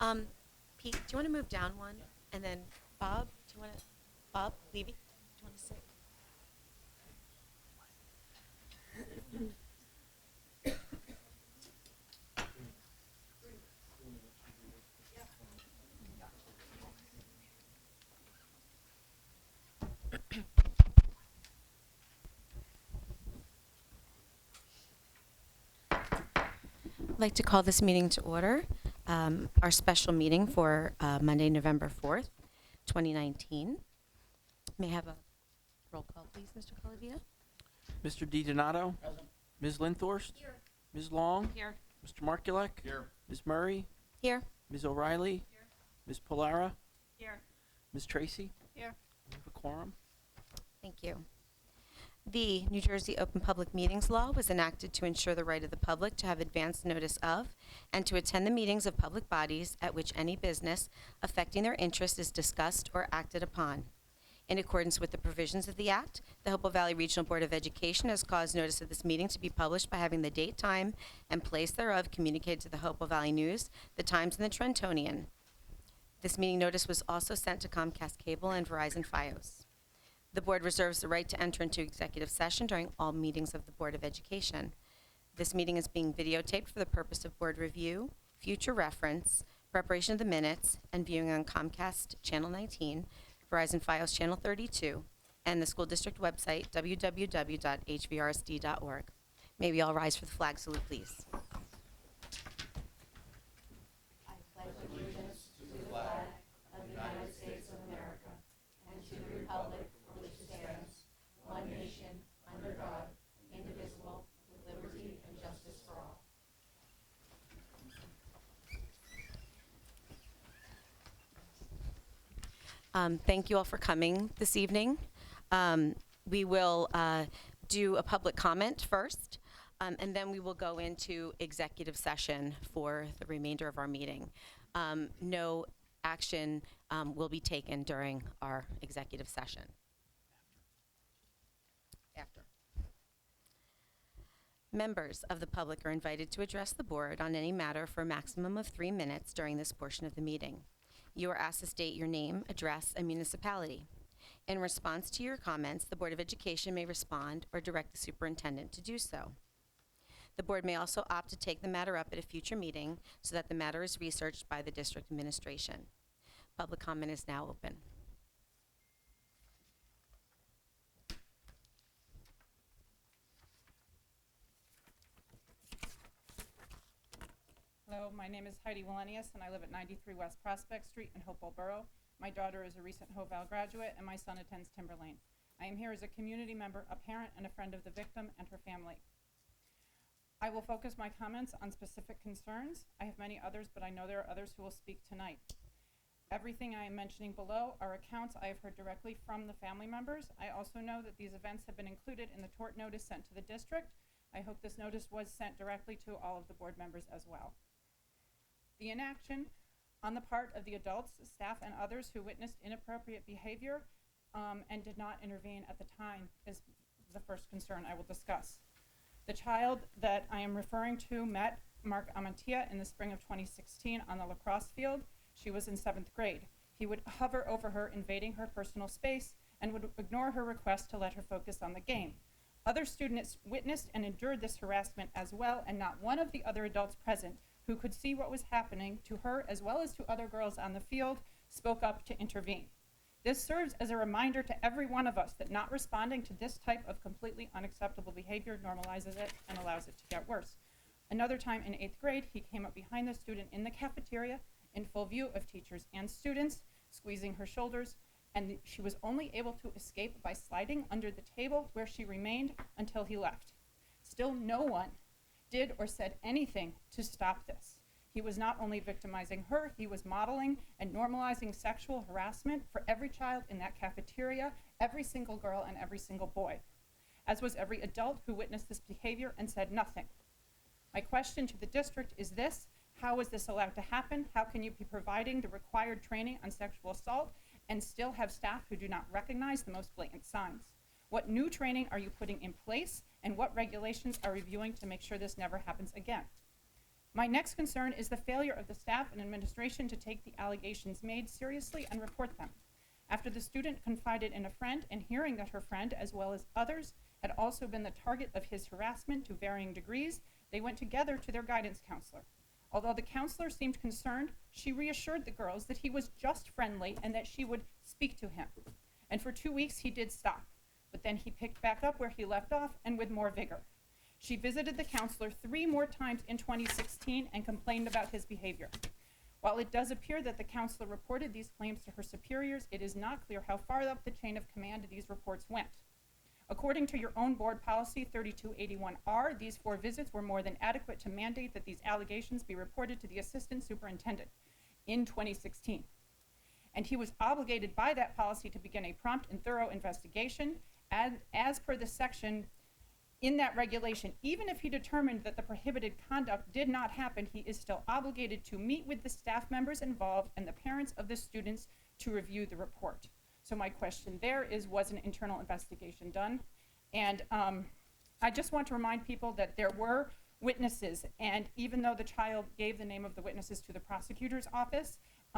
Pete, do you want to move down one? And then Bob, do you want to, Bob, Levy, do you want to sit? I'd like to call this meeting to order. Our special meeting for Monday, November 4th, 2019. May I have a roll call, please, Mr. Calavita? Mr. DiDonato? Present. Ms. Linthorst? Here. Ms. Long? Here. Mr. Markulek? Here. Ms. Murray? Here. Ms. O'Reilly? Here. Ms. Pollara? Here. Ms. Tracy? Here. We have a quorum. Thank you. The New Jersey Open Public Meetings Law was enacted to ensure the right of the public to have advance notice of and to attend the meetings of public bodies at which any business affecting their interest is discussed or acted upon. In accordance with the provisions of the Act, the Hopewell Valley Regional Board of Education has caused notice of this meeting to be published by having the date, time, and place thereof communicated to the Hopewell Valley News, the Times, and the Trentonian. This meeting notice was also sent to Comcast Cable and Verizon Fios. The board reserves the right to enter into executive session during all meetings of the Board of Education. This meeting is being videotaped for the purpose of board review, future reference, preparation of the minutes, and viewing on Comcast Channel 19, Verizon Fios Channel 32, and the school district website, www.hvrsd.org. May we all rise for the flag salute, please. Thank you all for coming this evening. We will do a public comment first, and then we will go into executive session for the remainder of our meeting. No action will be taken during our executive session. After. Members of the public are invited to address the board on any matter for a maximum of 3 minutes during this portion of the meeting. You are asked to state your name, address, and municipality. In response to your comments, the Board of Education may respond or direct the superintendent to do so. The board may also opt to take the matter up at a future meeting so that the matter is researched by the district administration. Public comment is now open. Hello, my name is Heidi Wallenius, and I live at 93 West Prospect Street in Hopewell Borough. My daughter is a recent Hopewell graduate, and my son attends Timberlane. I am here as a community member, a parent, and a friend of the victim and her family. I will focus my comments on specific concerns. I have many others, but I know there are others who will speak tonight. Everything I am mentioning below are accounts I have heard directly from the family members. I also know that these events have been included in the tort notice sent to the district. I hope this notice was sent directly to all of the board members as well. The inaction on the part of the adults, staff, and others who witnessed inappropriate behavior and did not intervene at the time is the first concern I will discuss. The child that I am referring to met Mark Amantia in the spring of 2016 on the lacrosse field. She was in 7th grade. He would hover over her, invading her personal space, and would ignore her request to let her focus on the game. Other students witnessed and endured this harassment as well, and not one of the other adults present who could see what was happening to her as well as to other girls on the field spoke up to intervene. This serves as a reminder to every one of us that not responding to this type of completely unacceptable behavior normalizes it and allows it to get worse. Another time in 8th grade, he came up behind the student in the cafeteria in full view of teachers and students, squeezing her shoulders, and she was only able to escape by sliding under the table, where she remained until he left. Still, no one did or said anything to stop this. He was not only victimizing her, he was modeling and normalizing sexual harassment for every child in that cafeteria, every single girl and every single boy, as was every adult who witnessed this behavior and said nothing. My question to the district is this: how is this allowed to happen? How can you be providing the required training on sexual assault and still have staff who do not recognize the most blatant signs? What new training are you putting in place, and what regulations are reviewing to make sure this never happens again? My next concern is the failure of the staff and administration to take the allegations made seriously and report them. After the student confided in a friend and hearing that her friend, as well as others, had also been the target of his harassment to varying degrees, they went together to their guidance counselor. Although the counselor seemed concerned, she reassured the girls that he was just friendly and that she would speak to him. And for 2 weeks he did stop, but then he picked back up where he left off and with more vigor. She visited the counselor 3 more times in 2016 and complained about his behavior. While it does appear that the counselor reported these claims to her superiors, it is not clear how far up the chain of command these reports went. According to your own board policy 3281R, these 4 visits were more than adequate to mandate that these allegations be reported to the assistant superintendent in 2016. And he was obligated by that policy to begin a prompt and thorough investigation as per the section in that regulation. Even if he determined that the prohibited conduct did not happen, he is still obligated to meet with the staff members involved and the parents of the students to review the report. So my question there is, was an internal investigation done? And I just want to remind people that there were witnesses, and even though the child gave the name of the witnesses to the prosecutor's office,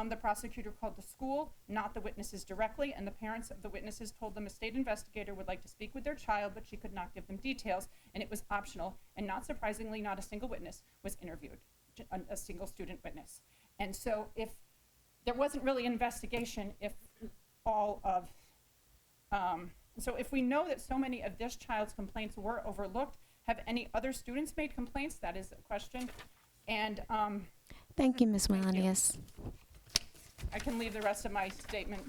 the prosecutor called the school, not the witnesses directly, and the parents of the witnesses told them a state investigator would like to speak with their child, but she could not give them details, and it was optional. And not surprisingly, not a single witness was interviewed, a single student witness. And so if there wasn't really an investigation, if so if we know that so many of this child's complaints were overlooked, have any other students made complaints? That is a question. And Thank you, Ms. Melanius. I can leave the rest of my statement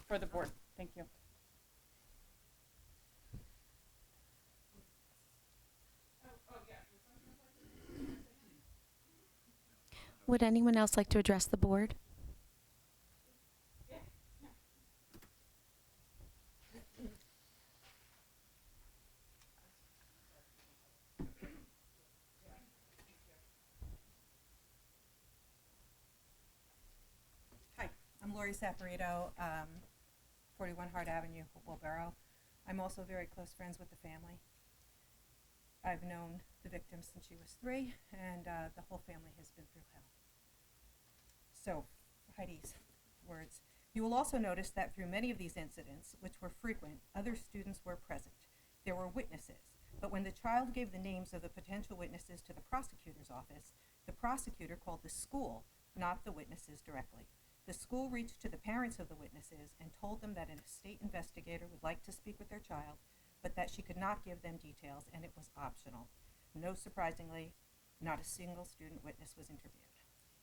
for the board. Thank you. Would anyone else like to address the board? Hi, I'm Lori Saporito, 41 Hart Avenue, Hopewell Borough. I'm also very close friends with the family. I've known the victim since she was 3, and the whole family has been through hell. So, Heidi's words. You will also notice that through many of these incidents, which were frequent, other students were present. There were witnesses, but when the child gave the names of the potential witnesses to the prosecutor's office, the prosecutor called the school, not the witnesses directly. The school reached to the parents of the witnesses and told them that a state investigator would like to speak with their child, but that she could not give them details and it was optional. No surprisingly, not a single student witness was interviewed.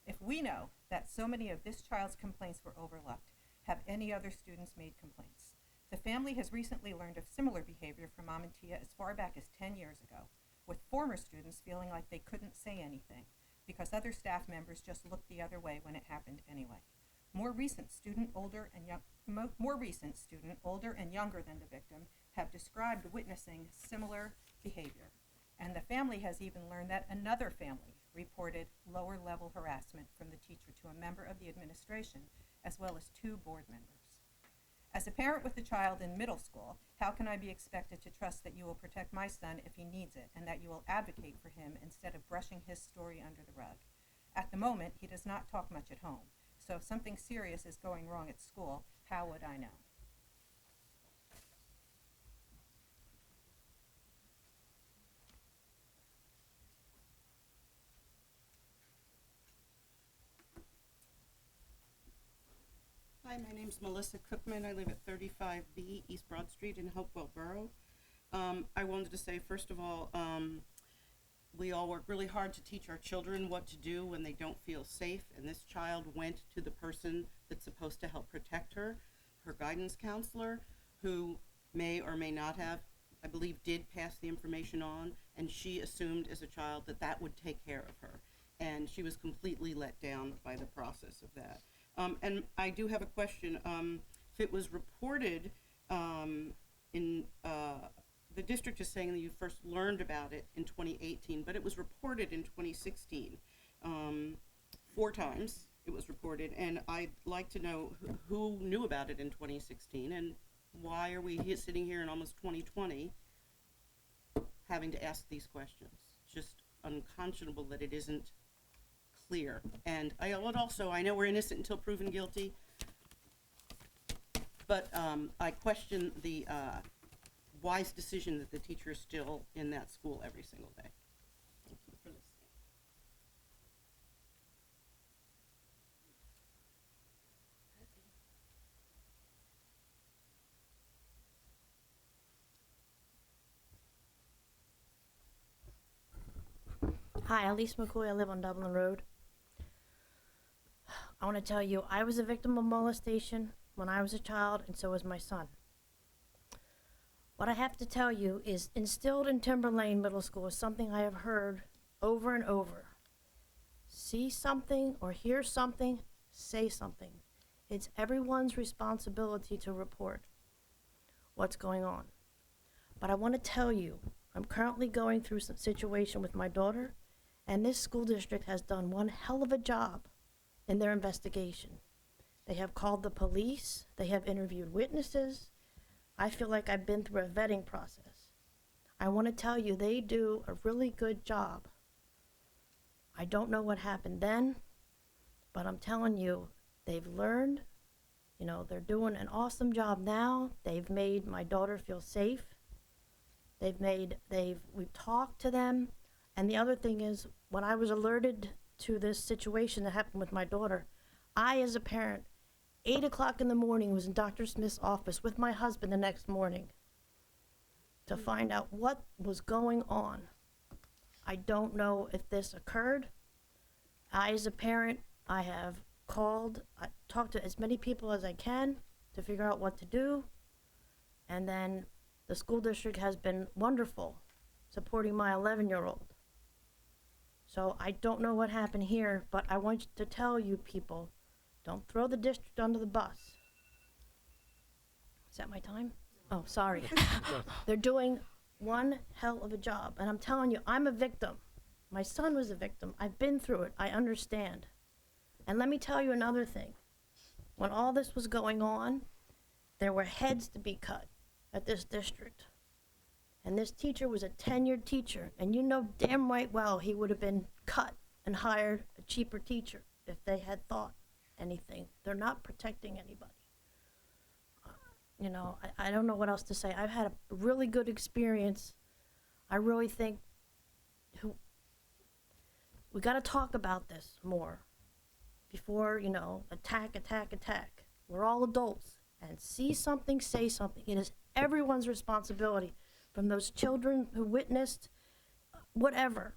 If we know that so many of this child's complaints were overlooked, have any other students made complaints? The family has recently learned of similar behavior from Mom and Tia as far back as 10 years ago, with former students feeling like they couldn't say anything because other staff members just looked the other way when it happened anyway. More recent student, older and younger than the victim, have described witnessing similar behavior. And the family has even learned that another family reported lower level harassment from the teacher to a member of the administration, as well as 2 board members. As a parent with a child in middle school, how can I be expected to trust that you will protect my son if he needs it, and that you will advocate for him instead of brushing his story under the rug? At the moment, he does not talk much at home, so if something serious is going wrong at school, how would I know? Hi, my name's Melissa Cookman. I live at 35B East Broad Street in Hopewell Borough. I wanted to say, first of all, we all work really hard to teach our children what to do when they don't feel safe, and this child went to the person that's supposed to help protect her, her guidance counselor, who may or may not have, I believe, did pass the information on, and she assumed as a child that that would take care of her, and she was completely let down by the process of that. And I do have a question. If it was reported the district is saying that you first learned about it in 2018, but it was reported in 2016. 4 times it was reported, and I'd like to know who knew about it in 2016, and why are we sitting here in almost 2020 having to ask these questions? It's just unconscionable that it isn't clear. And I would also, I know we're innocent until proven guilty, but I question the wise decision that the teacher is still in that school every single day. Thank you for listening. Hi, Elise McCoy. I live on Dublin Road. I want to tell you, I was a victim of molestation when I was a child, and so was my son. What I have to tell you is instilled in Timber Lane Middle School is something I have heard over and over. See something or hear something, say something. It's everyone's responsibility to report what's going on. But I want to tell you, I'm currently going through some situation with my daughter, and this school district has done one hell of a job in their investigation. They have called the police, they have interviewed witnesses. I feel like I've been through a vetting process. I want to tell you, they do a really good job. I don't know what happened then, but I'm telling you, they've learned. You know, they're doing an awesome job now. They've made my daughter feel safe. We've talked to them. And the other thing is, when I was alerted to this situation that happened with my daughter, I, as a parent, 8 o'clock in the morning, was in Dr. Smith's office with my husband the next morning to find out what was going on. I don't know if this occurred. I, as a parent, I have I talked to as many people as I can to figure out what to do. And then the school district has been wonderful supporting my 11-year-old. So I don't know what happened here, but I want to tell you people, don't throw the district under the bus. Is that my time? Oh, sorry. They're doing one hell of a job. And I'm telling you, I'm a victim. My son was a victim. I've been through it. I understand. And let me tell you another thing. When all this was going on, there were heads to be cut at this district. And this teacher was a tenured teacher, and you know damn right well he would have been cut and hired a cheaper teacher if they had thought anything. They're not protecting anybody. You know, I don't know what else to say. I've had a really good experience. I really think we got to talk about this more before, you know, attack. We're all adults, and see something, say something. It is everyone's responsibility, from those children who witnessed whatever.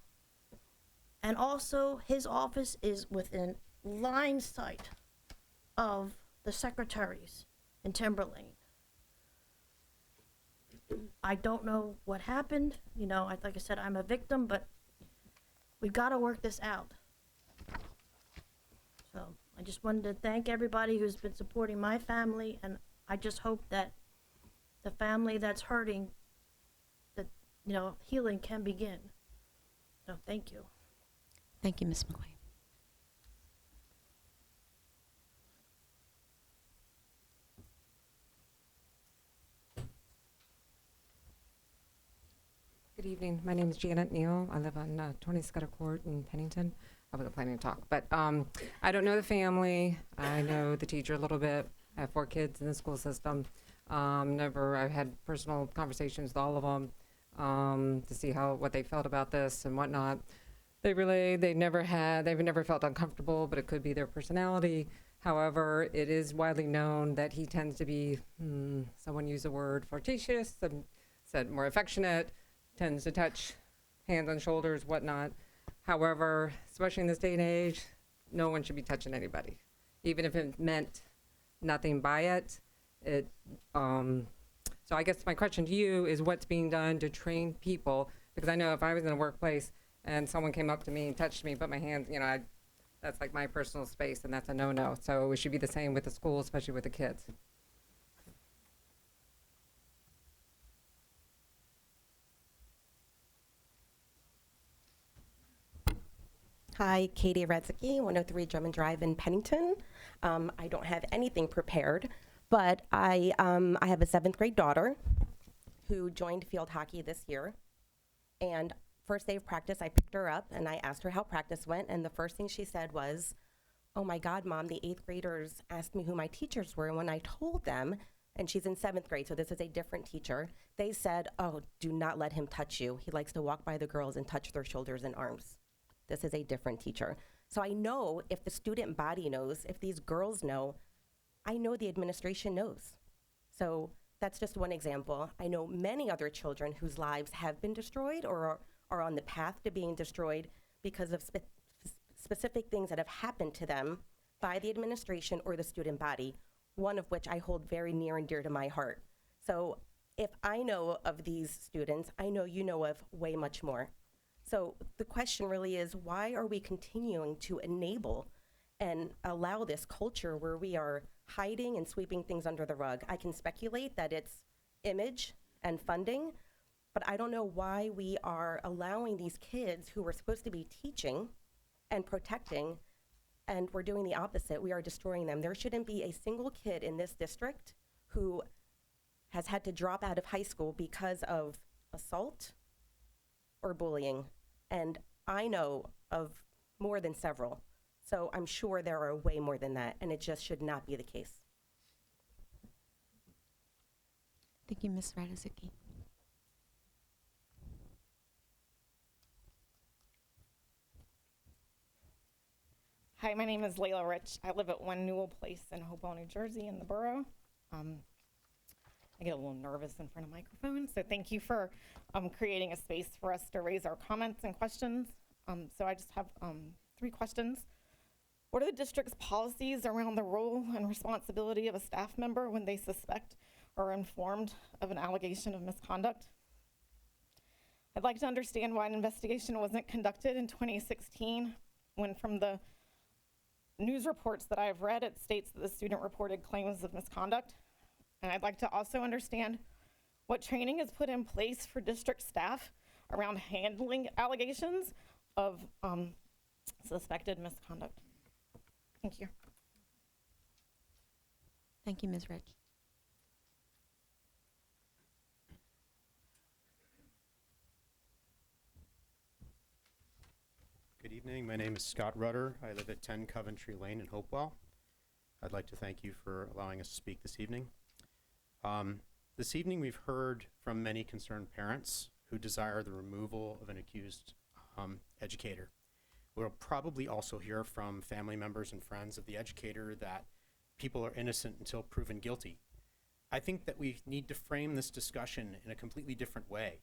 And also, his office is within line sight of the secretaries in Timber Lane. I don't know what happened. You know, like I said, I'm a victim, but we've got to work this out. So I just wanted to thank everybody who's been supporting my family, and I just hope that the family that's hurting, that, you know, healing can begin. So thank you. Thank you, Ms. McCoy. Good evening. My name is Janet Neal. I live on 20 Scudder Court in Pennington. I wasn't planning to talk, but I don't know the family. I know the teacher a little bit. I have 4 kids in the school system. I've had personal conversations with all of them to see what they felt about this and whatnot. They've never felt uncomfortable, but it could be their personality. However, it is widely known that he tends to be, someone used the word flirtatious, some said more affectionate, tends to touch hands on shoulders, whatnot. However, especially in this day and age, no one should be touching anybody, even if it meant nothing by it. So I guess my question to you is what's being done to train people? Because I know if I was in a workplace and someone came up to me and touched me, put my hands, you know, that's like my personal space, and that's a no-no. So it should be the same with the school, especially with the kids. Hi, Katie Redzicki, 103 Drummond Drive in Pennington. I don't have anything prepared, but I have a 7th grade daughter who joined field hockey this year. And first day of practice, I picked her up and I asked her how practice went. And the first thing she said was, "Oh my God, Mom, the 8th graders asked me who my teachers were. And when I told them," and she's in 7th grade, so this is a different teacher, "they said, 'Oh, do not let him touch you. He likes to walk by the girls and touch their shoulders and arms.'" This is a different teacher. So I know if the student body knows, if these girls know, I know the administration knows. So that's just one example. I know many other children whose lives have been destroyed or are on the path to being destroyed because of specific things that have happened to them by the administration or the student body, one of which I hold very near and dear to my heart. So if I know of these students, I know you know of way much more. So the question really is, why are we continuing to enable and allow this culture where we are hiding and sweeping things under the rug? I can speculate that it's image and funding, but I don't know why we are allowing these kids who we're supposed to be teaching and protecting, and we're doing the opposite. We are destroying them. There shouldn't be a single kid in this district who has had to drop out of high school because of assault or bullying. And I know of more than several. So I'm sure there are way more than that, and it just should not be the case. Thank you, Ms. Radazuki. Hi, my name is Layla Rich. I live at 1 Newell Place in Hopewell, New Jersey, in the borough. I get a little nervous in front of microphones, so thank you for creating a space for us to raise our comments and questions. So I just have 3 questions. What are the district's policies around the role and responsibility of a staff member when they suspect or are informed of an allegation of misconduct? I'd like to understand why an investigation wasn't conducted in 2016 when, from the news reports that I've read, it states that the student reported claims of misconduct. And I'd like to also understand what training is put in place for district staff around handling allegations of suspected misconduct. Thank you. Thank you, Ms. Rich. Good evening. My name is Scott Rudder. I live at 10 Coventry Lane in Hopewell. I'd like to thank you for allowing us to speak this evening. This evening we've heard from many concerned parents who desire the removal of an accused educator. We'll probably also hear from family members and friends of the educator that people are innocent until proven guilty. I think that we need to frame this discussion in a completely different way.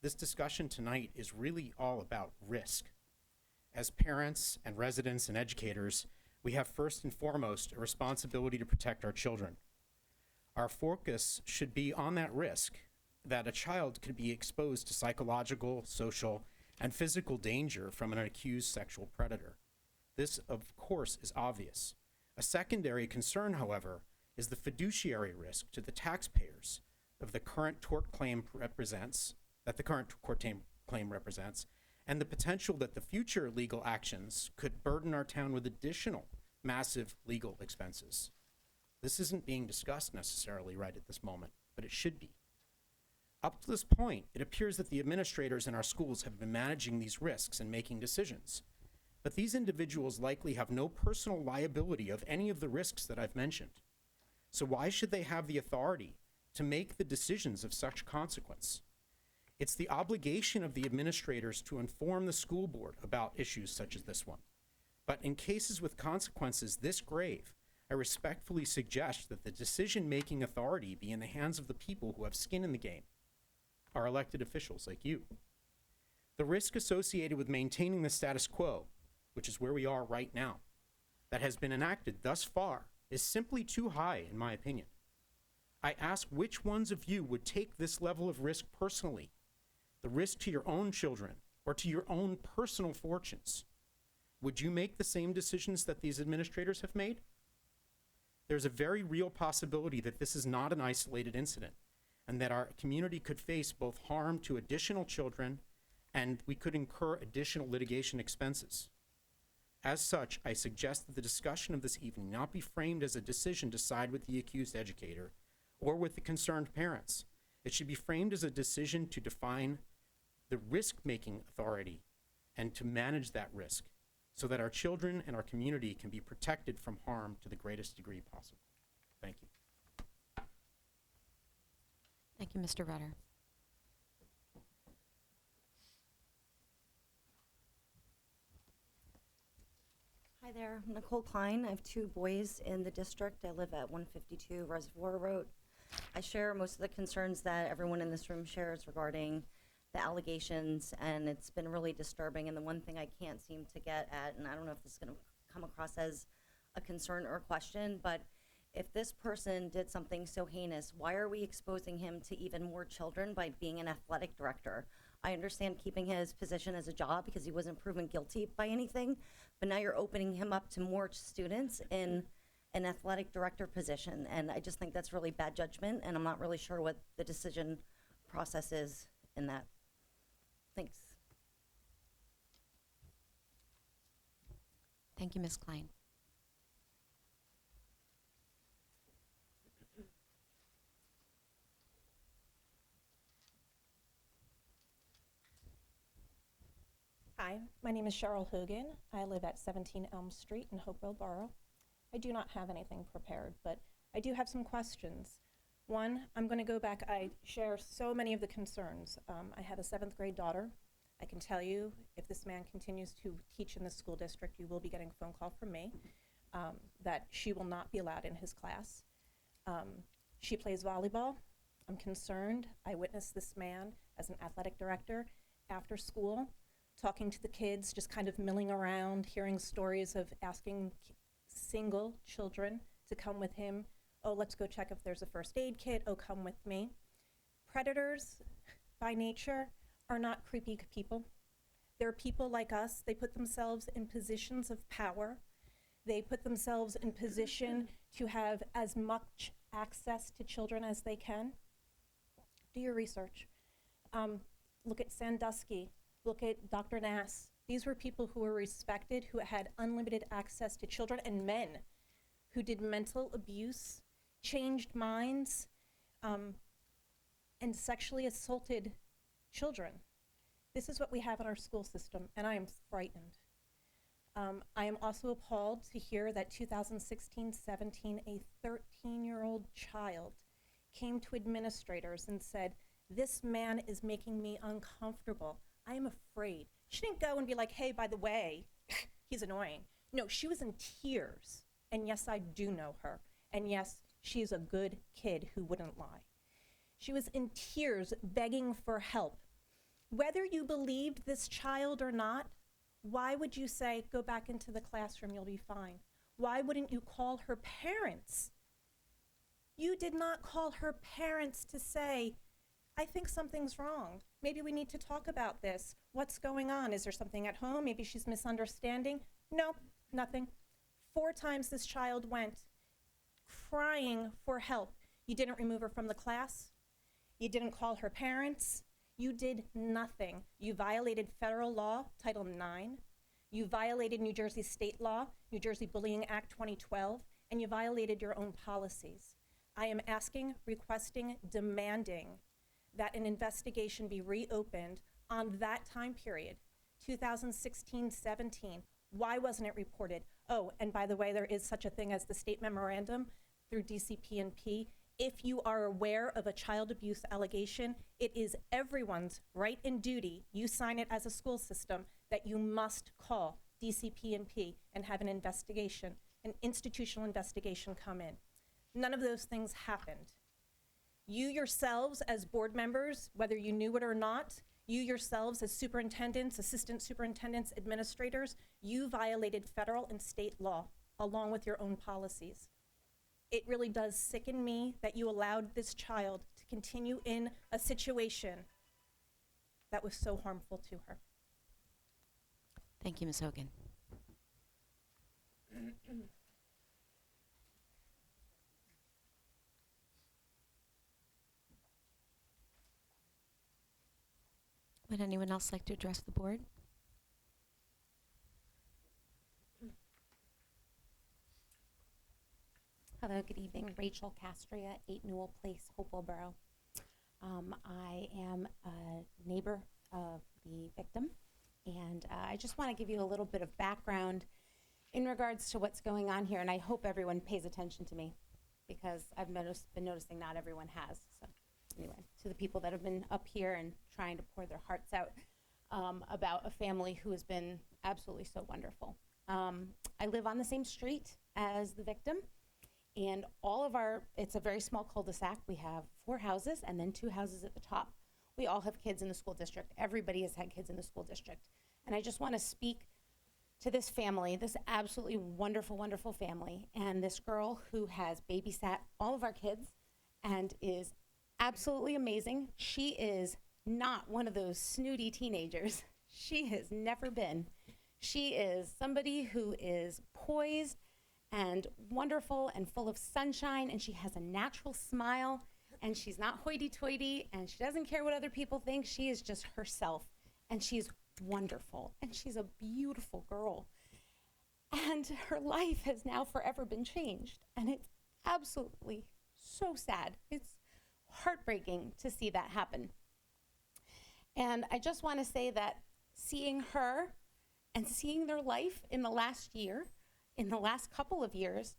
This discussion tonight is really all about risk. As parents and residents and educators, we have first and foremost a responsibility to protect our children. Our focus should be on that risk that a child could be exposed to psychological, social, and physical danger from an accused sexual predator. This, of course, is obvious. A secondary concern, however, is the fiduciary risk to the taxpayers of the current tort claim represents, that the current court claim represents, and the potential that the future legal actions could burden our town with additional massive legal expenses. This isn't being discussed necessarily right at this moment, but it should be. Up to this point, it appears that the administrators in our schools have been managing these risks and making decisions. But these individuals likely have no personal liability of any of the risks that I've mentioned. So why should they have the authority to make the decisions of such consequence? It's the obligation of the administrators to inform the school board about issues such as this one. But in cases with consequences this grave, I respectfully suggest that the decision-making authority be in the hands of the people who have skin in the game, our elected officials like you. The risk associated with maintaining the status quo, which is where we are right now, that has been enacted thus far, is simply too high, in my opinion. I ask which ones of you would take this level of risk personally, the risk to your own children or to your own personal fortunes? Would you make the same decisions that these administrators have made? There's a very real possibility that this is not an isolated incident and that our community could face both harm to additional children and we could incur additional litigation expenses. As such, I suggest that the discussion of this evening not be framed as a decision to side with the accused educator or with the concerned parents. It should be framed as a decision to define the risk-making authority and to manage that risk so that our children and our community can be protected from harm to the greatest degree possible. Thank you. Thank you, Mr. Rutter. Hi there, I'm Nicole Klein. I have 2 boys in the district. I live at 152 Reservoir Road. I share most of the concerns that everyone in this room shares regarding the allegations, and it's been really disturbing. And the one thing I can't seem to get at, and I don't know if this is going to come across as a concern or a question, but if this person did something so heinous, why are we exposing him to even more children by being an athletic director? I understand keeping his position as a job because he wasn't proven guilty by anything, but now you're opening him up to more students in an athletic director position, and I just think that's really bad judgment, and I'm not really sure what the decision process is in that. Thanks. Thank you, Ms. Klein. Hi, my name is Cheryl Hogan. I live at 17 Elm Street in Hopewell Borough. I do not have anything prepared, but I do have some questions. One, I'm going to go back. I share so many of the concerns. I have a 7th grade daughter. I can tell you, if this man continues to teach in the school district, you will be getting a phone call from me that she will not be allowed in his class. She plays volleyball. I'm concerned. I witnessed this man as an athletic director after school, talking to the kids, just kind of milling around, hearing stories of asking single children to come with him. Oh, let's go check if there's a first aid kit. Oh, come with me. Predators, by nature, are not creepy people. They're people like us. They put themselves in positions of power. They put themselves in position to have as much access to children as they can. Do your research. Look at Sandusky. Look at Dr. Nass. These were people who were respected, who had unlimited access to children, and men who did mental abuse, changed minds, and sexually assaulted children. This is what we have in our school system, and I am frightened. I am also appalled to hear that 2016-17, a 13-year-old child came to administrators and said, "This man is making me uncomfortable. I am afraid." She didn't go and be like, "Hey, by the way, he's annoying." No, she was in tears. And yes, I do know her. And yes, she's a good kid who wouldn't lie. She was in tears begging for help. Whether you believed this child or not, why would you say, "Go back into the classroom, you'll be fine"? Why wouldn't you call her parents? You did not call her parents to say, "I think something's wrong. Maybe we need to talk about this. What's going on? Is there something at home? Maybe she's misunderstanding." No, nothing. 4 times this child went crying for help. You didn't remove her from the class. You didn't call her parents. You did nothing. You violated federal law, Title IX. You violated New Jersey state law, New Jersey Bullying Act 2012, and you violated your own policies. I am asking, requesting, demanding that an investigation be reopened on that time period, 2016-17. Why wasn't it reported? Oh, and by the way, there is such a thing as the state memorandum through DCP&P. If you are aware of a child abuse allegation, it is everyone's right and duty, you sign it as a school system, that you must call DCP&P and have an investigation, an institutional investigation come in. None of those things happened. You yourselves as board members, whether you knew it or not, you yourselves as superintendents, assistant superintendents, administrators, you violated federal and state law along with your own policies. It really does sicken me that you allowed this child to continue in a situation that was so harmful to her. Thank you, Ms. Hogan. Would anyone else like to address the board? Hello, good evening. Rachel Castria, 8 Newell Place, Hopewell Borough. I am a neighbor of the victim. And I just want to give you a little bit of background in regards to what's going on here. And I hope everyone pays attention to me because I've been noticing not everyone has. So anyway, to the people that have been up here and trying to pour their hearts out about a family who has been absolutely so wonderful. I live on the same street as the victim. And it's a very small cul-de-sac. We have 4 houses and then 2 houses at the top. We all have kids in the school district. Everybody has had kids in the school district. And I just want to speak to this family, this absolutely wonderful, wonderful family, and this girl who has babysat all of our kids and is absolutely amazing. She is not one of those snooty teenagers. She has never been. She is somebody who is poised and wonderful and full of sunshine, and she has a natural smile, and she's not hoity-toity, and she doesn't care what other people think. She is just herself, and she's wonderful, and she's a beautiful girl. And her life has now forever been changed, and it's absolutely so sad. It's heartbreaking to see that happen. And I just want to say that seeing her and seeing their life in the last year, in the last couple of years,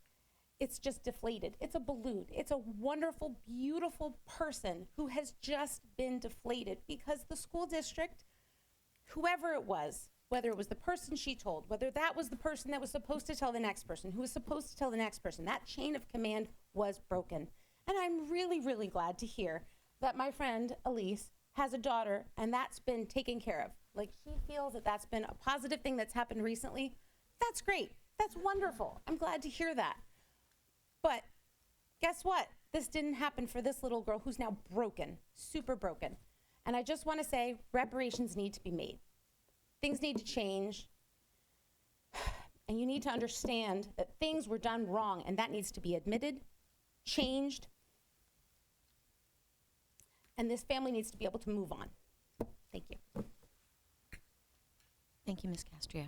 it's just deflated. It's a balloon. It's a wonderful, beautiful person who has just been deflated because the school district, whoever it was, whether it was the person she told, whether that was the person that was supposed to tell the next person, who was supposed to tell the next person, that chain of command was broken. And I'm really, really glad to hear that my friend Elise has a daughter and that's been taken care of. Like, she feels that that's been a positive thing that's happened recently. That's great. That's wonderful. I'm glad to hear that. But guess what? This didn't happen for this little girl who's now broken, super broken. And I just want to say reparations need to be made. Things need to change. And you need to understand that things were done wrong, and that needs to be admitted, changed, and this family needs to be able to move on. Thank you. Thank you, Ms. Castria.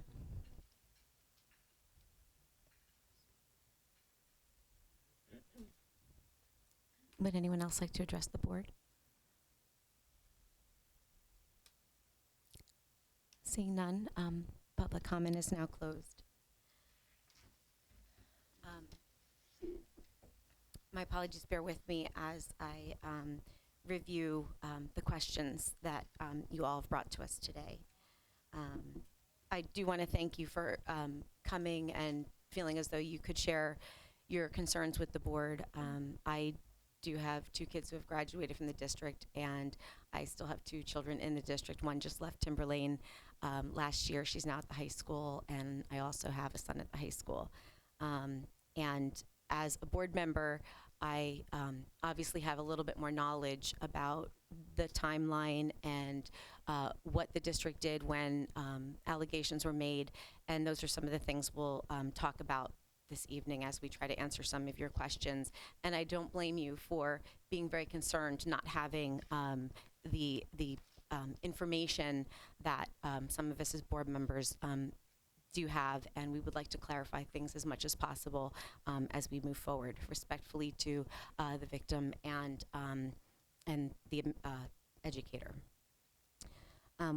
Would anyone else like to address the board? Seeing none, public comment is now closed. My apologies, bear with me as I review the questions that you all have brought to us today. I do want to thank you for coming and feeling as though you could share your concerns with the board. I do have 2 kids who have graduated from the district, and I still have 2 children in the district. One just left Timberlane last year. She's now at the high school, and I also have a son at the high school. And as a board member, I obviously have a little bit more knowledge about the timeline and what the district did when allegations were made, and those are some of the things we'll talk about this evening as we try to answer some of your questions. And I don't blame you for being very concerned not having the information that some of us as board members do have, and we would like to clarify things as much as possible as we move forward, respectfully to the victim and the educator.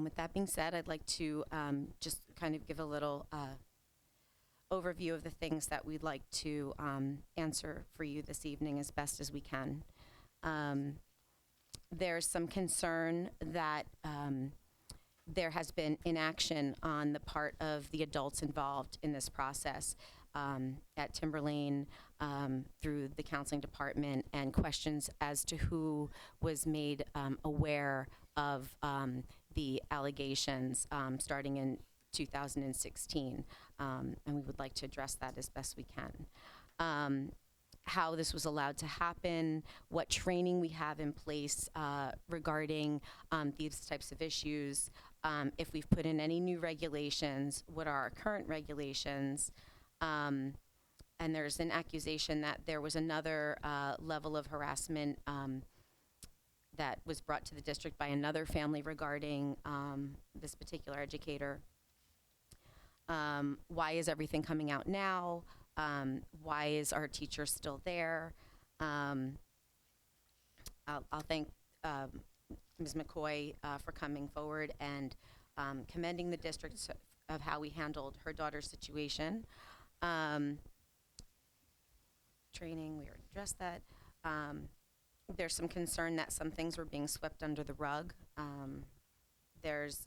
With that being said, I'd like to just kind of give a little overview of the things that we'd like to answer for you this evening as best as we can. There's some concern that there has been inaction on the part of the adults involved in this process at Timberlane through the counseling department, and questions as to who was made aware of the allegations starting in 2016, and we would like to address that as best we can. How this was allowed to happen, what training we have in place regarding these types of issues, if we've put in any new regulations, what are our current regulations, and there's an accusation that there was another level of harassment that was brought to the district by another family regarding this particular educator. Why is everything coming out now? Why is our teacher still there? I'll thank Ms. McCoy for coming forward and commending the district of how we handled her daughter's situation. Training, we already addressed that. There's some concern that some things were being swept under the rug. There's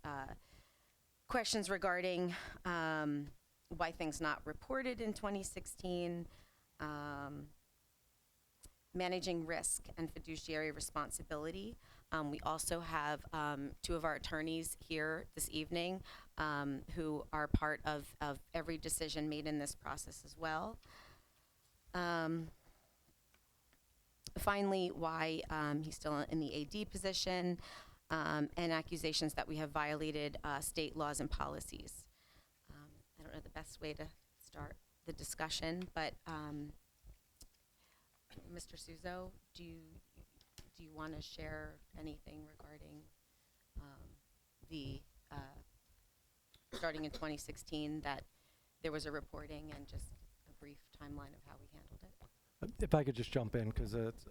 questions regarding why things not reported in 2016, managing risk and fiduciary responsibility. We also have two of our attorneys here this evening who are part of every decision made in this process as well. Finally, why he's still in the AD position, and accusations that we have violated state laws and policies. I don't know the best way to start the discussion, but Mr. Suzo, do you want to share anything regarding the starting in 2016 that there was a reporting, and just a brief timeline of how we handled it? If I could just jump in, because it's,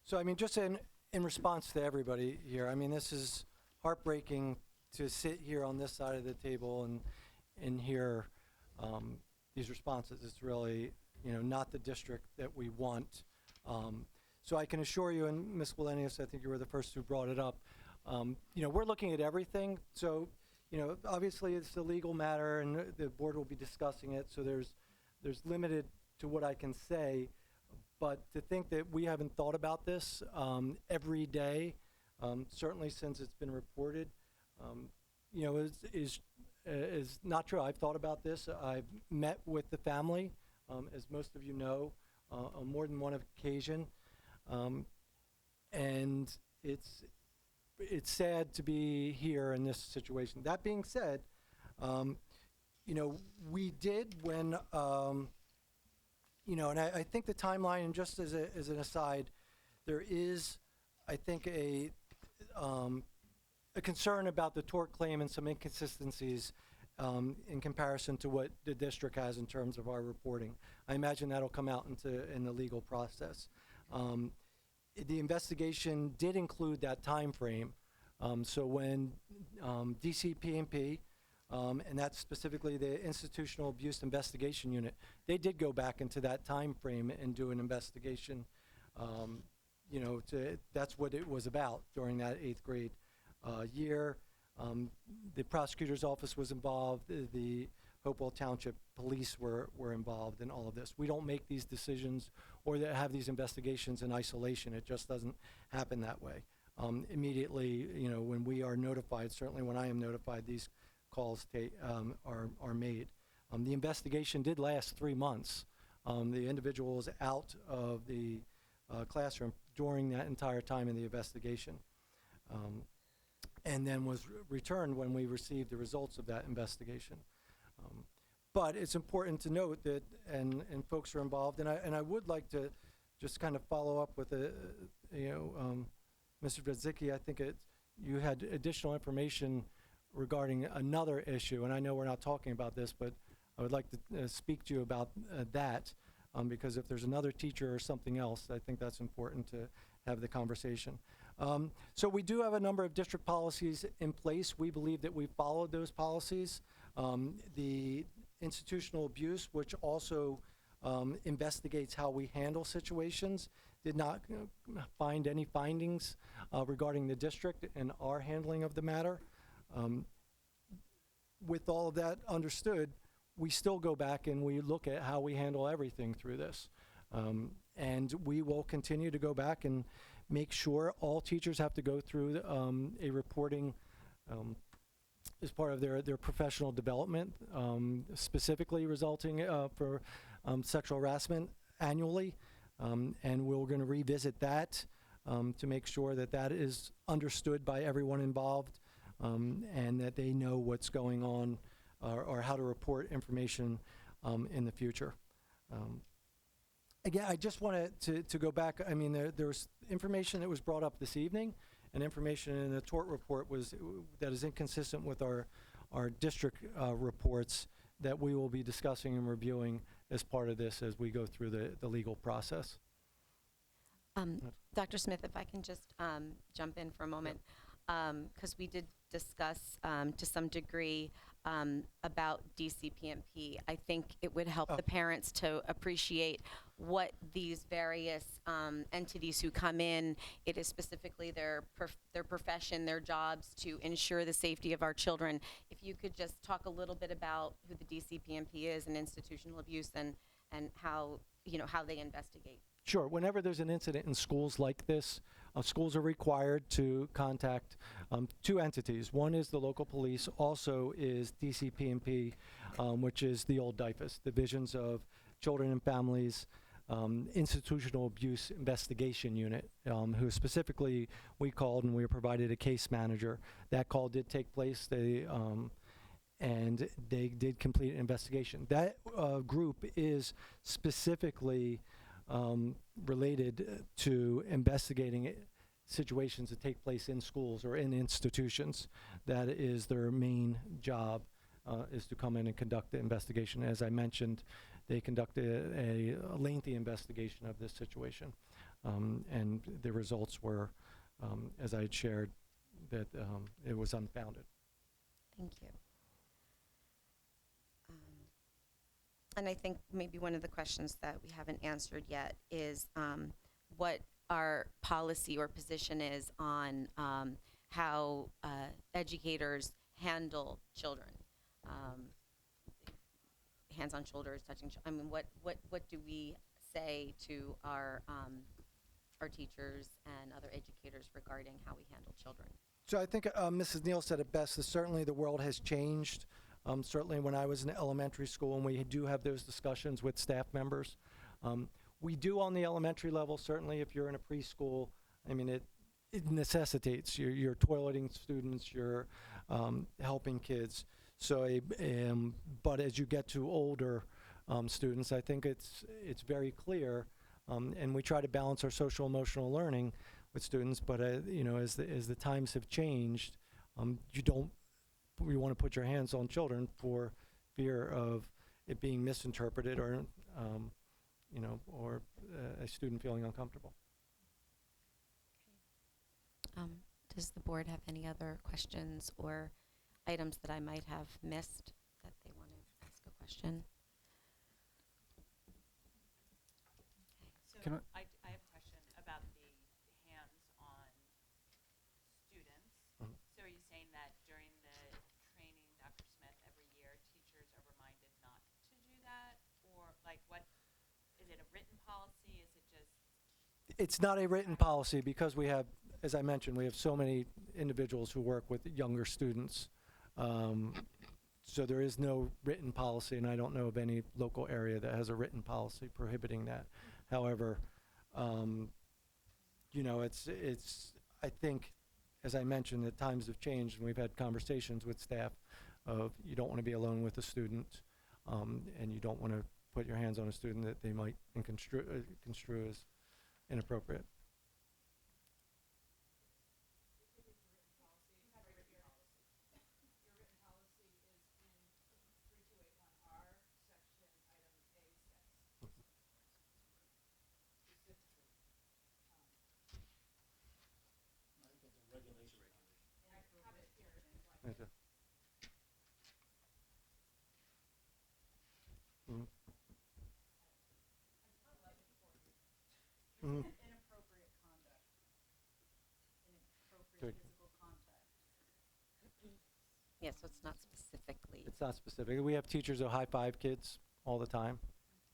so I mean, just in response to everybody here, I mean, this is heartbreaking to sit here on this side of the table and hear these responses. It's really, not the district that we want. So I can assure you, and Ms. Wallenius, I think you were the first who brought it up, we're looking at everything. So, obviously it's a legal matter, and the board will be discussing it, so there's limited to what I can say, but to think that we haven't thought about this every day, certainly since it's been reported, is not true. I've thought about this. I've met with the family, as most of you know, on more than one occasion, and it's sad to be here in this situation. That being said, we did when. And I think the timeline, and just as an aside, there is, I think, a concern about the tort claim and some inconsistencies in comparison to what the district has in terms of our reporting. I imagine that'll come out in the legal process. The investigation did include that time frame. So when DCP&P, and that's specifically the Institutional Abuse Investigation Unit, they did go back into that time frame and do an investigation. That's what it was about during that 8th grade year. The prosecutor's office was involved. The Hopewell Township Police were involved in all of this. We don't make these decisions or have these investigations in isolation. It just doesn't happen that way. Immediately, when we are notified, certainly when I am notified, these calls are made. The investigation did last 3 months. The individual was out of the classroom during that entire time in the investigation, and then was returned when we received the results of that investigation. But it's important to note that, and folks are involved, and I would like to just kind of follow up with Mr. Vadzicki. I think you had additional information regarding another issue, and I know we're not talking about this, but I would like to speak to you about that, because if there's another teacher or something else, I think that's important to have the conversation. So we do have a number of district policies in place. We believe that we followed those policies. The institutional abuse, which also investigates how we handle situations, did not find any findings regarding the district and our handling of the matter. With all of that understood, we still go back and we look at how we handle everything through this. And we will continue to go back and make sure all teachers have to go through a reporting as part of their professional development, specifically resulting for sexual harassment annually. And we're going to revisit that to make sure that that is understood by everyone involved, and that they know what's going on or how to report information in the future. Again, I just wanted to go back. I mean, there was information that was brought up this evening, and information in the tort report that is inconsistent with our district reports that we will be discussing and reviewing as part of this as we go through the legal process. Dr. Smith, if I can just jump in for a moment, because we did discuss to some degree about DCPMP. I think it would help the parents to appreciate what these various entities who come in, it is specifically their profession, their jobs to ensure the safety of our children. If you could just talk a little bit about who the DCPMP is and institutional abuse and how, how they investigate. Sure. Whenever there's an incident in schools like this, schools are required to contact two entities. One is the local police, also is DCPMP, which is the old DIFAS, Divisions of Children and Families Institutional Abuse Investigation Unit, who specifically we called and we were provided a case manager. That call did take place. And they did complete an investigation. That group is specifically related to investigating situations that take place in schools or in institutions. That is their main job, is to come in and conduct the investigation. As I mentioned, they conducted a lengthy investigation of this situation, and the results were, as I had shared, that it was unfounded. Thank you. And I think maybe one of the questions that we haven't answered yet is what our policy or position is on how educators handle children. Hands on shoulders, touching. I mean, what do we say to our teachers and other educators regarding how we handle children? So I think Mrs. Neal said it best. That certainly the world has changed. Certainly when I was in elementary school, and we do have those discussions with staff members. We do on the elementary level, certainly if you're in a preschool, I mean, it necessitates, you're toileting students, you're helping kids. So, but as you get to older students, I think it's very clear, and we try to balance our social emotional learning with students, but as the times have changed, you want to put your hands on children for fear of it being misinterpreted or a student feeling uncomfortable. Does the board have any other questions or items that I might have missed that they want to ask a question? So Can I have a question about the hands-on students. Mhm. So are you saying that during the training, Dr. Smith, every year teachers are reminded not to do that? Or like what, is it a written policy? Is it just? It's not a written policy because we have, as I mentioned, we have so many individuals who work with younger students. So there is no written policy, and I don't know of any local area that has a written policy prohibiting that. However, it's I think, as I mentioned, the times have changed, and we've had conversations with staff of you don't want to be alone with a student, and you don't want to put your hands on a student that they might construe as inappropriate. Okay. Mhm. Mhm. Inappropriate conduct. Inappropriate Good. physical contact. Yeah, so it's not specifically. It's not specific. We have teachers who high five kids all the time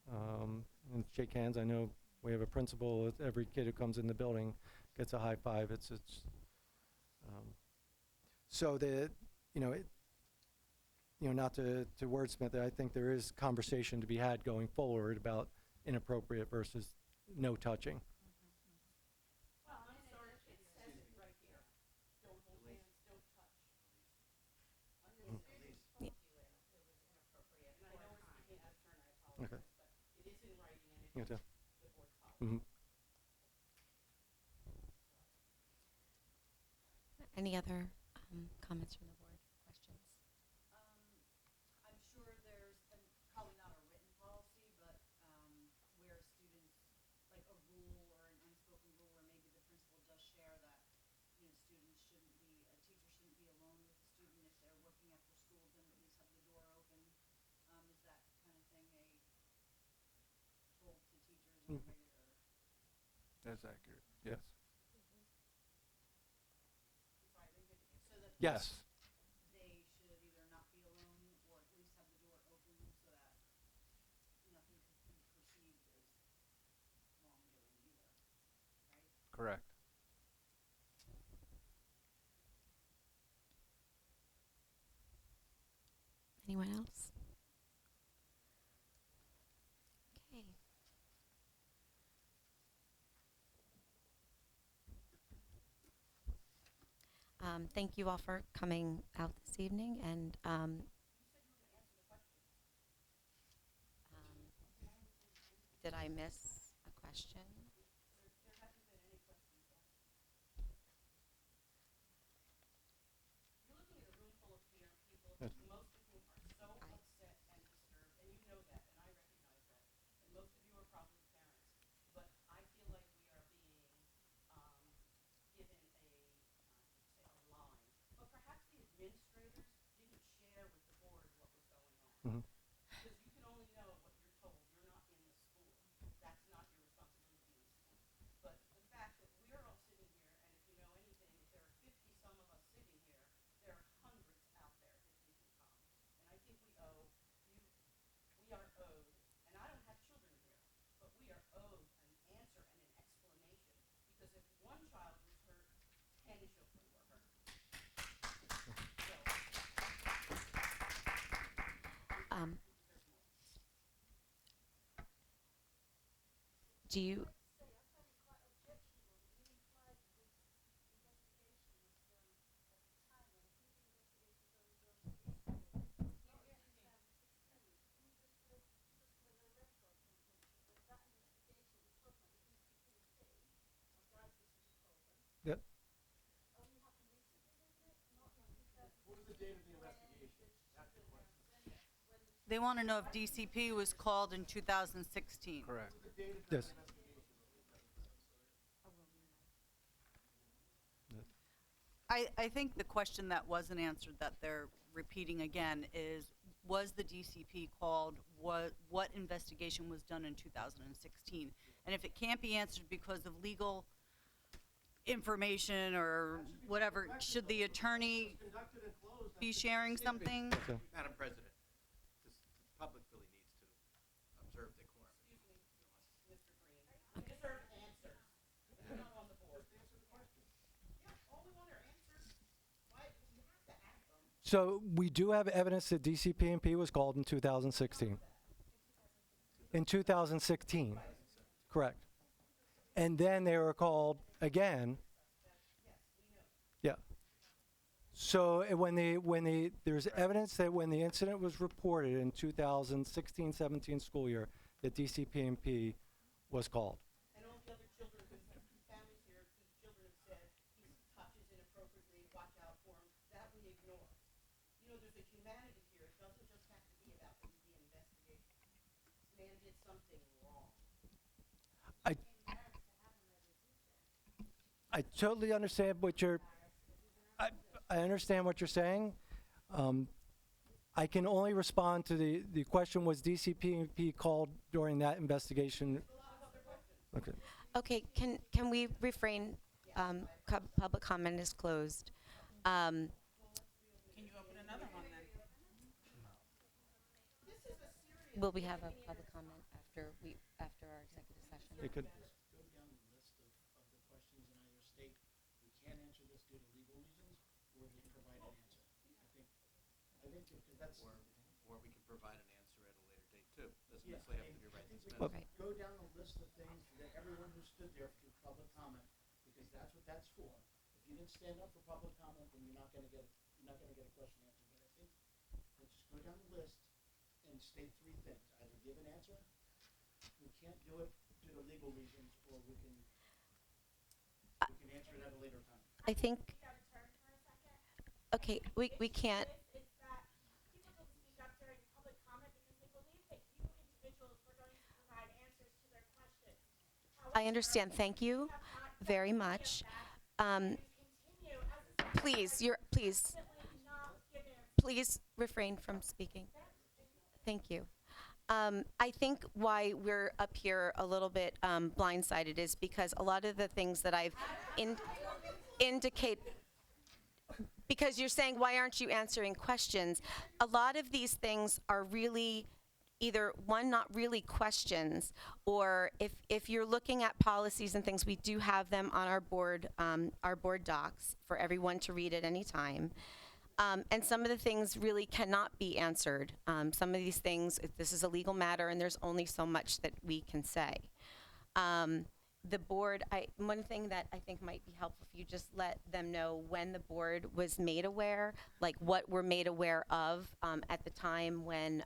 and shake hands. I know we have a principal. Every kid who comes in the building gets a high five. So not to wordsmith it, I think there is conversation to be had going forward about inappropriate versus no touching. Well, I'm sorry, it says it right here. Don't hold hands, don't touch. Yeah. It was inappropriate. And I know we're speaking out of turn, I apologize, Okay. but it is in writing and it Yeah, is too. the board policy. Mhm. Any other comments from the board? Questions? I'm sure there's probably not a written policy, but where students, like a rule or an unspoken That's accurate, yes. Yes. They should either not be alone or at least have the door open so that nothing could be perceived as wrongdoing either, right? Correct. Anyone else? Okay. Thank you all for coming out this evening, and did I miss a question? Yes. Most of whom are so upset and disturbed, and you know that, and I recognize that. And most of you are probably parents. But I feel like we are being given not to say a line, but perhaps the administrators didn't share with the board what was going on. Mhm. Because you can only know what you're told. You're not in the school. That's not your responsibility in the school. But the fact that we're all sitting here, and if you know anything, if there are 50 some of us sitting here, there are hundreds out there if we can come. And I think we are owed, and I don't have children here, but we are owed an answer and an explanation. Because if one child was hurt, 10 children were hurt. Do you? Yep. They want to know if DCP was called in 2016. Correct. Yes. I think the question that wasn't answered that they're repeating again is, was the DCP called? What investigation was done in 2016? And if it can't be answered because of legal information or whatever, should the attorney be sharing something? Okay. Madam President, this the public really needs to observe decorum. Excuse me, Mr. Green. We deserve answers. You're not on the board. Just answer the question. Yeah, all we want are answers. Why, you have to ask them. So we do have evidence that DCP&P was called in 2016. In 2016, correct. And then they were called again. Yeah. So there's evidence that when the incident was reported in 2016-17 school year, that DCP&P was called. And all the other children, because families here, whose children have said he touches inappropriately, watch out for him, that we ignore. You know, there's a humanity here. It doesn't just have to be about the investigation. This man did something wrong. I totally understand what I understand what you're saying. I can only respond to the question, was DCP&P called during that investigation? Okay. Okay, can we refrain? Public comment is closed. Can you open another one then? Will we have a public comment after our executive session? It could. Go down the list of the questions and either state we can't answer this due to legal reasons, or we can provide an answer. I think because that's. Or we can provide an answer at a later date too. Doesn't Yeah, necessarily have to be right this minute. Well, Go down the list of things that everyone who stood there through public comment, because that's what that's for. If you didn't stand up for public comment, then you're not going to get a question answered. But I think let's just go down the list and state three things: either give an answer, we can't do it due to legal reasons, or we can answer it at a later time. I think. Okay, we can't. I understand. Thank you very much. Please refrain from speaking. Thank you. I think why we're up here a little bit blindsided is because a lot of the things that I've indicate, because you're saying, why aren't you answering questions? A lot of these things are really either, one, not really questions, or if you're looking at policies and things, we do have them on our board docs for everyone to read at any time. And some of the things really cannot be answered. Some of these things, this is a legal matter, and there's only so much that we can say. The board, one thing that I think might be helpful if you just let them know when the board was made aware, like what we're made aware of at the time when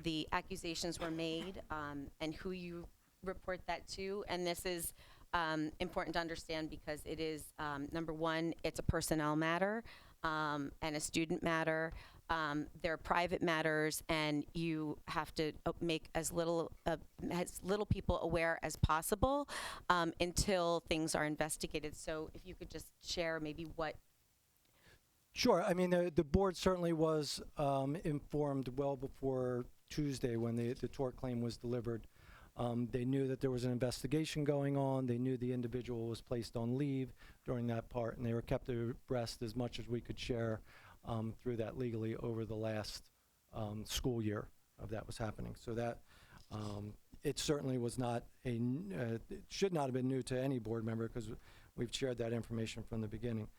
the accusations were made, and who you report that to. And this is important to understand because it is, number one, it's a personnel matter and a student matter. They're private matters, and you have to make as little people aware as possible until things are investigated. So if you could just share maybe what. Sure. I mean, the board certainly was informed well before Tuesday when the tort claim was delivered. They knew that there was an investigation going on. They knew the individual was placed on leave during that part, and they were kept abreast as much as we could share through that legally over the last school year of that was happening. So that it certainly was not it should not have been new to any board member because we've shared that information from the beginning.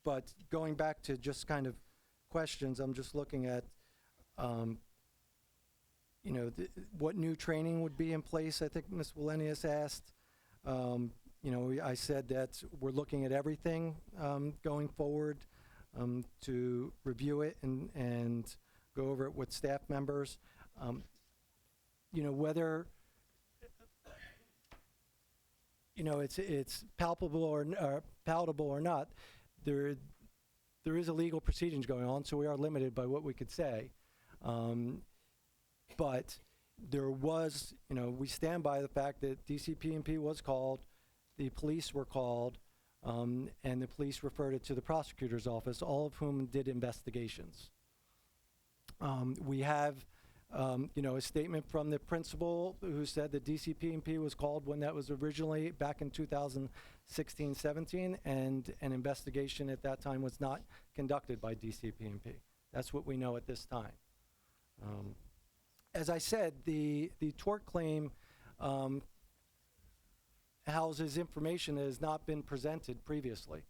But going back to just kind of questions, I'm just looking at you know, what new training would be in place. I think Ms. Wallenius asked. You know, I said that we're looking at everything going forward to review it and go over it with staff members. You know, whether you know it's palpable or palatable or not, there is a legal proceedings going on, so we are limited by what we could say. But there was, you know, we stand by the fact that DCP&P was called, the police were called, and the police referred it to the prosecutor's office, all of whom did investigations. We have, you know, a statement from the principal who said that DCP&P was called when that was originally back in 2016-17, and an investigation at that time was not conducted by DCP&P. That's what we know at this time. As I said, the tort claim houses information that has not been presented previously.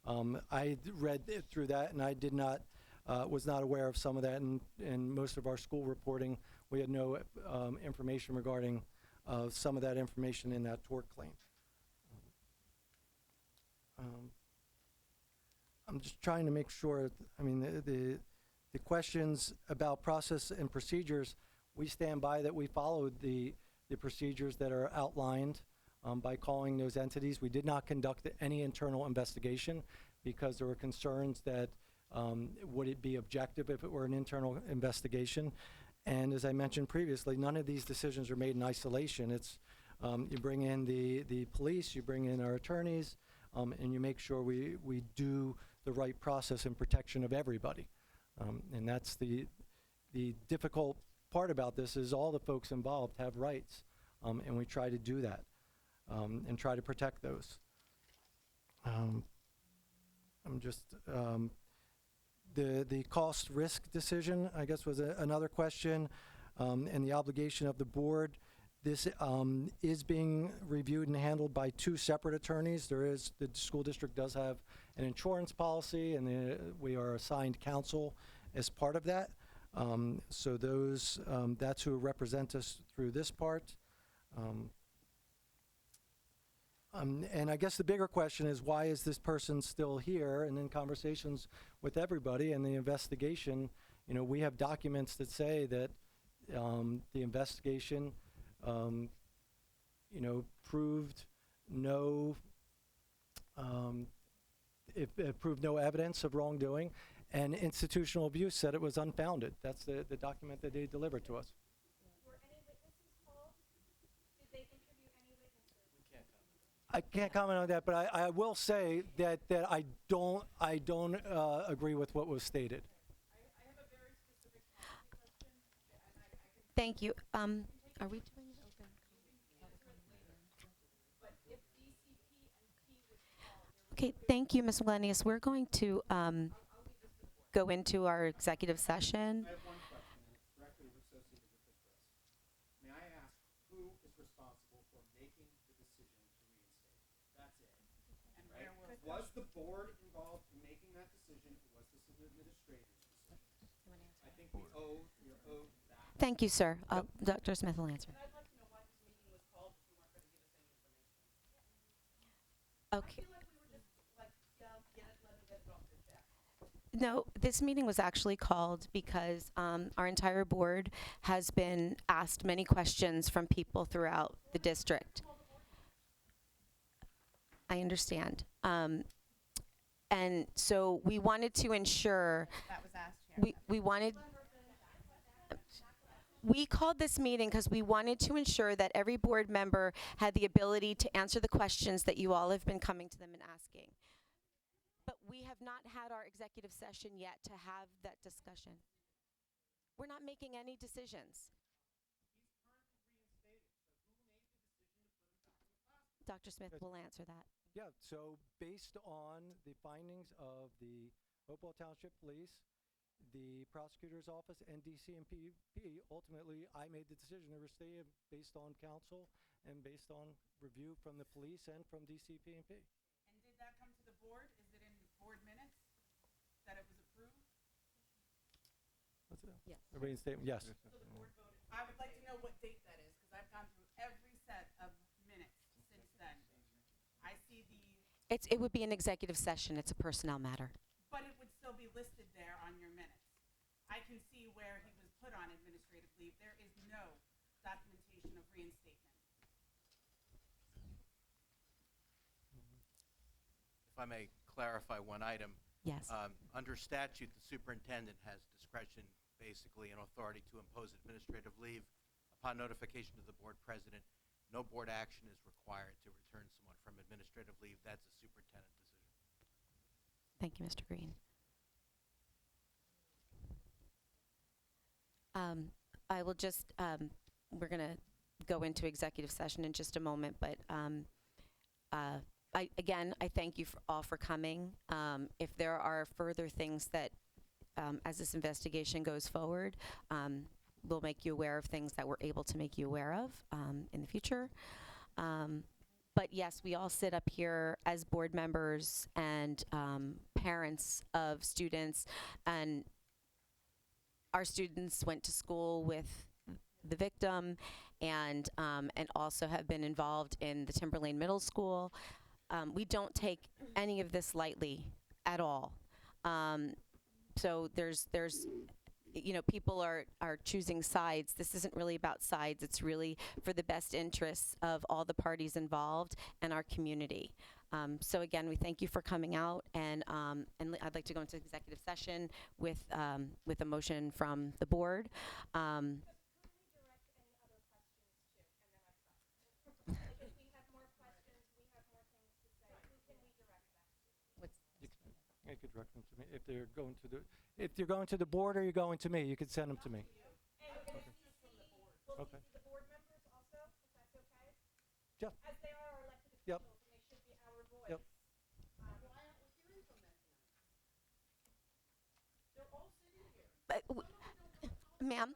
I read through that, and I did not, was not aware of some of that. In most of our school reporting, we had no information regarding some of that information in that tort claim. I'm just trying to make sure. I mean, the questions about process and procedures, we stand by that we followed the procedures that are outlined by calling those entities. We did not conduct any internal investigation because there were concerns that would it be objective if it were an internal investigation. And as I mentioned previously, none of these decisions are made in isolation. It's you bring in the police, you bring in our attorneys, and you make sure we do the right process and protection of everybody. And that's the difficult part about this is all the folks involved have rights, and we try to do that and try to protect those. I'm just the cost risk decision, I guess, was another question, and the obligation of the board. This is being reviewed and handled by two separate attorneys. The school district does have an insurance policy, and we are assigned counsel as part of that. So those, that's who represent us through this part. And I guess the bigger question is, why is this person still here? And in conversations with everybody and the investigation, you know, we have documents that say that the investigation, you know, proved no, it proved no evidence of wrongdoing, and institutional abuse said it was unfounded. That's the document that they delivered to us. Were any witnesses called? Did they interview any witnesses? We can't comment. I can't comment on that, but I will say that I don't agree with what was stated. I have a very specific policy question to Thank you. Are we doing it open? Okay, thank you, Ms. Milenius. We're going to go into our executive session. I have one question, and it's directly associated with this risk. May I ask who is responsible for making the decision to reinstate? That's it. And Right? where will Was the board involved in making that decision, or was this an administrator's decision? I think we owe, you're owed that. Thank you, sir. Dr. Smith will answer. I'd like to know why this meeting was called if you weren't going to give us any information. Okay. I feel like we were just like, yeah, let me get it off your chest. No, this meeting was actually called because our entire board has been asked many questions from people throughout the district. I understand. And so we wanted to ensure, That was asked here. we called this meeting because we wanted to ensure that every board member had the ability to answer the questions that you all have been coming to them and asking. But we have not had our executive session yet to have that discussion. We're not making any decisions. Dr. Smith will answer that. Yeah, so based on the findings of the Hopewell Township Police, the prosecutor's office, and DCMP, ultimately, I made the decision to stay based on counsel and based on review from the police and from DCPMP. And did that come to the board? Is it in board minutes that it was approved? What's that? Yes. A reinstatement, yes. So the board voted. I would like to know what date that is, because I've gone through every set of minutes since then. I see It would be an executive session. It's a personnel matter. but it would still be listed there on your minutes. I can see where he was put on administrative leave. There is no documentation of reinstatement. If I may clarify one item. Yes. Under statute, the superintendent has discretion, basically, and authority to impose administrative leave upon notification to the board president. No board action is required to return someone from administrative leave. That's a superintendent decision. Thank you, Mr. Green. I will just, we're going to go into executive session in just a moment, but I thank you all for coming. If there are further things that, as this investigation goes forward, we'll make you aware of things that we're able to make you aware of in the future. But yes, we all sit up here as board members and parents of students, and our students went to school with the victim and also have been involved in the Timberlane Middle School. We don't take any of this lightly at all. So there's people are choosing sides. This isn't really about sides. It's really for the best interests of all the parties involved and our community. So again, we thank you for coming out, and I'd like to go into executive session with a motion from the board. You could direct them to me if they're going to the board, or you're going to me. You could send them to me. Okay. The board members also, if that's okay? Yeah. As they are our elected Yep. officials, and they should be our voice. Yep. Why aren't we hearing from them tonight? They're all sitting here. Ma'am,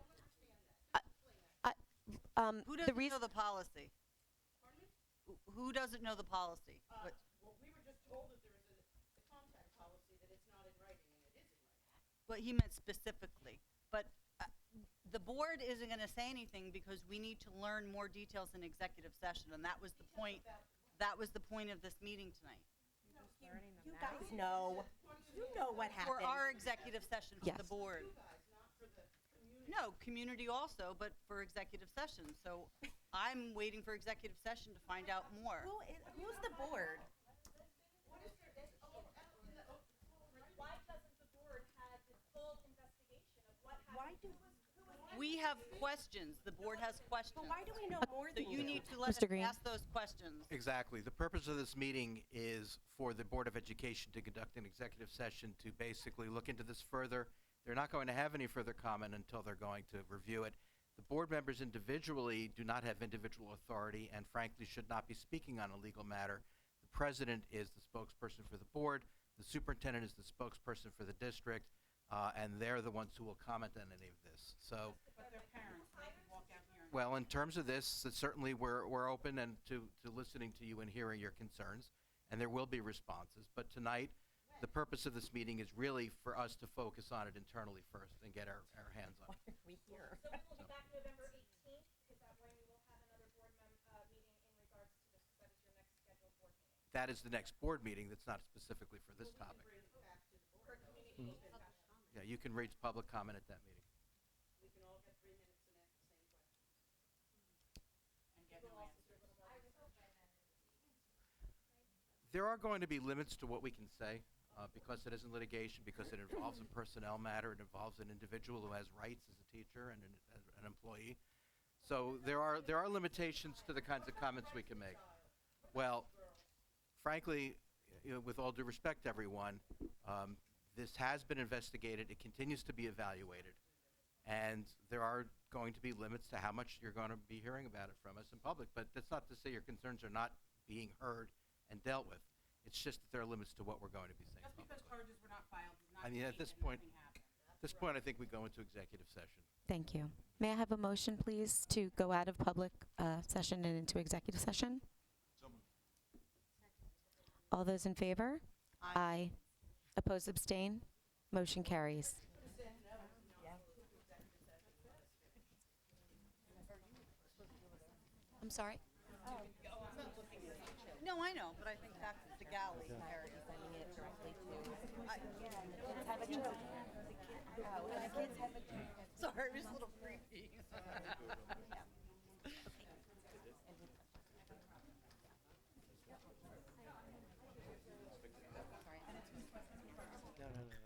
Who the doesn't reason know the policy? Who doesn't know the policy? What- Well, we were just told that there is a contact policy, that it's not in writing, and it is in writing. But he meant specifically. But the board isn't going to say anything because we need to learn more details in executive session, and that was the point. That was the point of this meeting tonight. You guys know. You know what happened. For our executive session for Yes. the board. No, community also, but for executive session. So I'm waiting for executive session to find out more. Who's the board? Why doesn't the board have the full investigation of what happened? Why do? We have questions. The board has questions. But why do we know more So than you you? need to let Mr. us Green. ask those questions. Exactly. The purpose of this meeting is for the Board of Education to conduct an executive session to basically look into this further. They're not going to have any further comment until they're going to review it. The board members individually do not have individual authority and frankly should not be speaking on a legal matter. The president is the spokesperson for the board, the superintendent is the spokesperson for the district, and they're the ones who will comment on any of this. So, But their parents, they can walk out here and. well, in terms of this, certainly we're open and to listening to you and hearing your concerns, and there will be responses. But tonight, the purpose of this meeting is really for us to focus on it internally first and get our hands on it. We hear. So we will be back November 18th. Is that when we will have another board meeting in regards to this? That is your next scheduled board meeting. That is the next board meeting that's not specifically for this topic. For community discussion. Yeah, you can raise public comment at that meeting. We can all get 3 minutes and ask the same question. And get no answers. There are going to be limits to what we can say because it isn't litigation, because it involves a personnel matter, it involves an individual who has rights as a teacher and an employee. So there are limitations to the kinds of comments we can make. Well, frankly, with all due respect to everyone, this has been investigated. It continues to be evaluated. And there are going to be limits to how much you're going to be hearing about it from us in public. But that's not to say your concerns are not being heard and dealt with. It's just that there are limits to what we're going to be saying. Just because charges were not filed does not I mean, mean at this that point, nothing happened. I think we go into executive session. Thank you. May I have a motion, please, to go out of public session and into executive session? All those in favor? Aye. Oppose, abstain? Motion carries. I'm sorry? No, I know, but I think back to the galley area. Sending it directly to. Kids have a choice. The kids have a choice. Sorry, it was a little creepy. No.